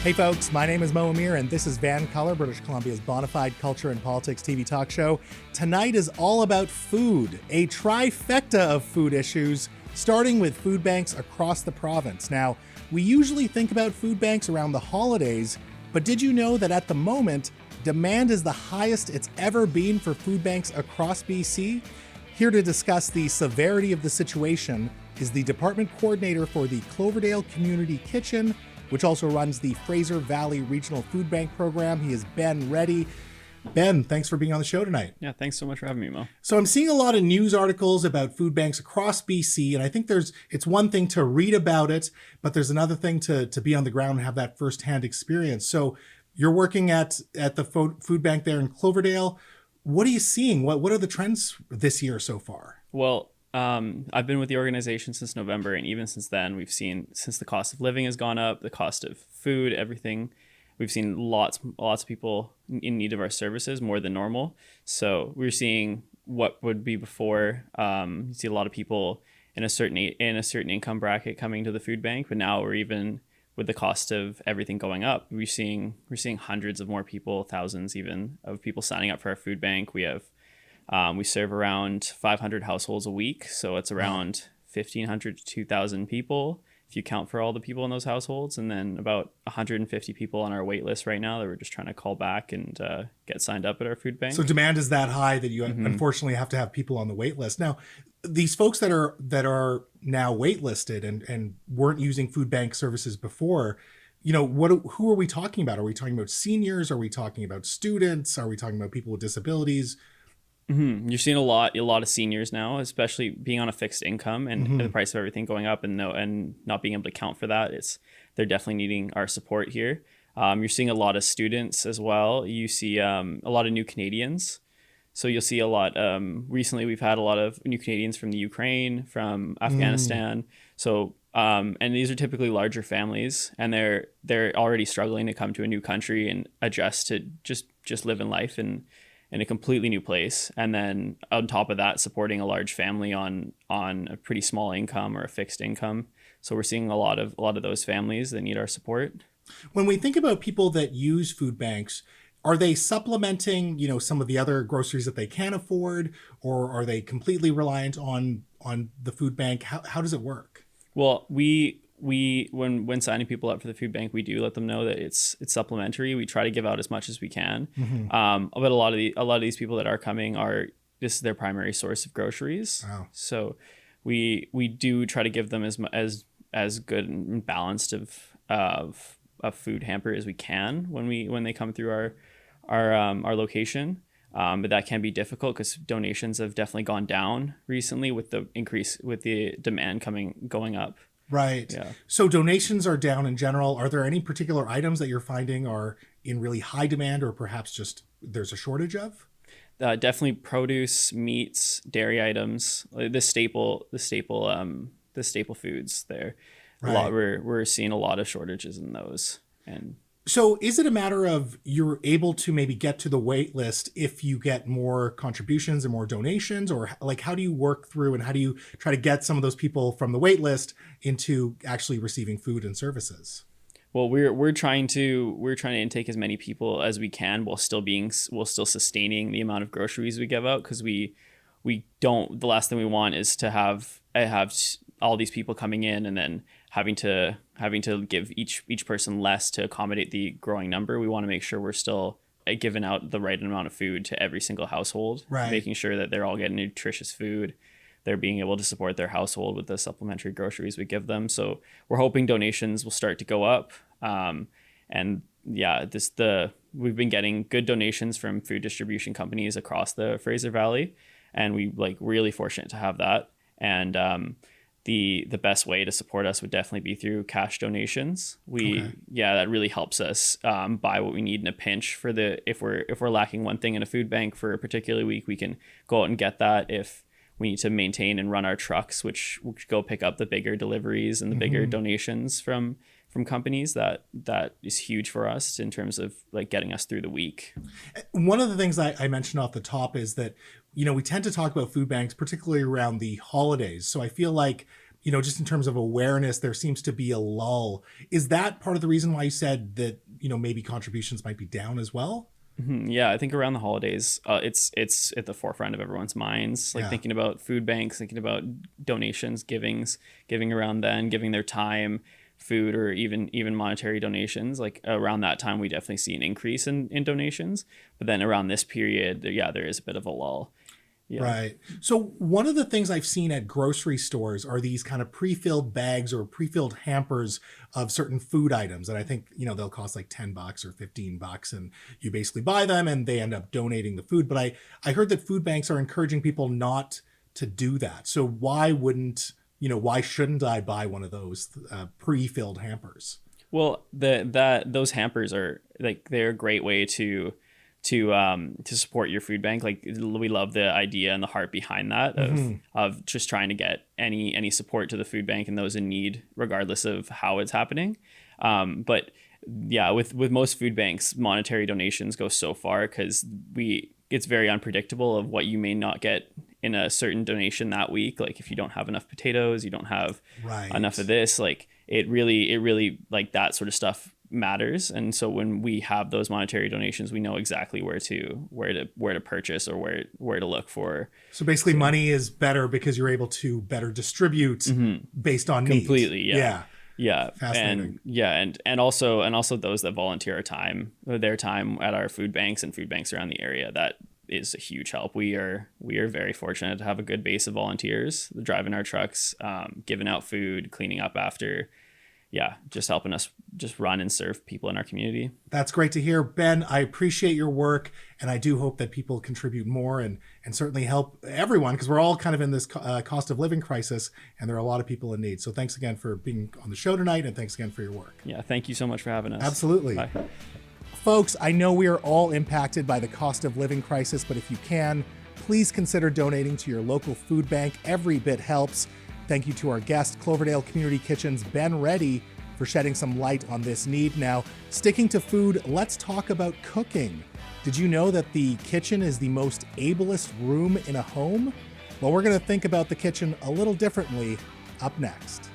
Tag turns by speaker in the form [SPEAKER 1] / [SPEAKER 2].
[SPEAKER 1] Hey folks, my name is Mo Amir and this is VANCOLOUR, British Columbia's bona fide culture and politics TV talk show. Tonight is all about food, a trifecta of food issues, starting with food banks across the province. Now, we usually think about food banks around the holidays, but did you know that at the moment, demand is the highest it's ever been for food banks across BC? Here to discuss the severity of the situation is the department coordinator for the Cloverdale Community Kitchen, which also runs the Fraser Valley Regional Food Bank Program. He is Ben Reddy. Ben, thanks for being on the show tonight.
[SPEAKER 2] Yeah, thanks so much for having me, Mo.
[SPEAKER 1] So I'm seeing a lot of news articles about food banks across BC, and I think it's one thing to read about it, but there's another thing to be on the ground and have that firsthand experience. So you're working at the food bank there in Cloverdale. What are you seeing? What are the trends this year so far?
[SPEAKER 2] Well, I've been with the organization since November, and even since then, we've seen, since the cost of living has gone up, the cost of food, everything, we've seen lots of people in need of our services more than normal. So we're seeing what would be before. You see a lot of people in a certain income bracket coming to the food bank, but now we're even with the cost of everything going up, we're seeing hundreds of more people, thousands even of people signing up for our food bank. We serve around 500 households a week, so it's around 1,500 to 2,000 people if you count for all the people in those households, and then about 150 people on our wait list right now that we're just trying to call back and get signed up at our food bank.
[SPEAKER 1] So demand is that high that you unfortunately have to have people on the wait list. Now, these folks that are now waitlisted and weren't using food bank services before, who are we talking about? Are we talking about seniors? Are we talking about students? Are we talking about people with disabilities?
[SPEAKER 2] Mm-hmm. You're seeing a lot of seniors now, especially being on a fixed income and the price of everything going up and not being able to account for that. They're definitely needing our support here. You're seeing a lot of students as well. You see a lot of new Canadians. So you'll see a lot. Recently, we've had a lot of new Canadians from the Ukraine, from Afghanistan. So and these are typically larger families, and they're already struggling to come to a new country and adjust to just live in life in a completely new place. And then on top of that, supporting a large family on a pretty small income or a fixed income. So we're seeing a lot of those families that need our support.
[SPEAKER 1] When we think about people that use food banks, are they supplementing, some of the other groceries that they can afford, or are they completely reliant on the food bank? How does it work?
[SPEAKER 2] Well, when signing people up for the food bank, we do let them know that it's supplementary. We try to give out as much as we can. But a lot of these people that are coming this is their primary source of groceries. Wow. So we do try to give them as good and balanced of food hamper as we can when they come through our location. But that can be difficult because donations have definitely gone down recently with the demand going up.
[SPEAKER 1] Right. Yeah. So donations are down in general. Are there any particular items that you're finding are in really high demand, or perhaps just there's a shortage of?
[SPEAKER 2] Definitely produce, meats, dairy items, the staple foods there. Right. We're seeing a lot of shortages in those. And
[SPEAKER 1] so is it a matter of you're able to maybe get to the wait list if you get more contributions and more donations, or how do you work through and how do you try to get some of those people from the wait list into actually receiving food and services?
[SPEAKER 2] Well, we're trying to intake as many people as we can while still sustaining the amount of groceries we give out, because we don't, the last thing we want is to have all these people coming in and then having to give each person less to accommodate the growing number. We want to make sure we're still giving out the right amount of food to every single household, right. Making sure that they're all getting nutritious food. They're being able to support their household with the supplementary groceries we give them. So we're hoping donations will start to go up. And yeah, we've been getting good donations from food distribution companies across the Fraser Valley, and we really fortunate to have that. And the best way to support us would definitely be through cash donations. That really helps us buy what we need in a pinch if we're lacking one thing in a food bank for a particular week, we can go out and get that. If we need to maintain and run our trucks, which go pick up the bigger deliveries and the bigger donations from companies, that is huge for us in terms of getting us through the week.
[SPEAKER 1] One of the things I mentioned off the top is that, we tend to talk about food banks, particularly around the holidays. So I feel like, just in terms of awareness, there seems to be a lull. Is that part of the reason why you said that, maybe contributions might be down as well?
[SPEAKER 2] Yeah, I think around the holidays, it's at the forefront of everyone's minds. Like thinking about food banks, thinking about donations, giving around then, giving their time, food, or even monetary donations. Like around that time, we definitely see an increase in donations. But then around this period, there is a bit of a lull. Yeah.
[SPEAKER 1] Right. So one of the things I've seen at grocery stores are these kind of pre-filled bags or pre-filled hampers of certain food items. And I think, they'll cost like $10 or $15, and you basically buy them and they end up donating the food. But I heard that food banks are encouraging people not to do that. So why shouldn't I buy one of those pre-filled hampers?
[SPEAKER 2] Well, those hampers are they're a great way to support your food bank. Like, we love the idea and the heart behind that of just trying to get any support to the food bank and those in need, regardless of how it's happening. But yeah, with most food banks, monetary donations go so far because it's very unpredictable of what you may not get in a certain donation that week. Like if you don't have enough potatoes, you don't have enough of this, like it really like that sort of stuff matters. And so when we have those monetary donations, we know exactly where to purchase or where to look for.
[SPEAKER 1] So basically money is better because you're able to better distribute based on need.
[SPEAKER 2] Completely. Yeah.
[SPEAKER 1] Fascinating.
[SPEAKER 2] And also those that volunteer their time at our food banks and food banks around the area, that is a huge help. We are very fortunate to have a good base of volunteers driving our trucks, giving out food, cleaning up after. Yeah, just helping us just run and serve people in our community.
[SPEAKER 1] That's great to hear. Ben, I appreciate your work, and I do hope that people contribute more and certainly help everyone, because we're all kind of in this cost of living crisis, and there are a lot of people in need. So thanks again for being on the show tonight, and thanks again for your work.
[SPEAKER 2] Yeah, thank you so much for having us.
[SPEAKER 1] Absolutely.
[SPEAKER 2] Bye.
[SPEAKER 1] Folks, I know we are all impacted by the cost of living crisis, but if you can, please consider donating to your local food bank. Every bit helps. Thank you to our guest, Cloverdale Community Kitchen's Ben Reddy, for shedding some light on this need. Now, sticking to food, let's talk about cooking. Did you know that the kitchen is the most ablest room in a home? Well, we're going to think about the kitchen a little differently up next.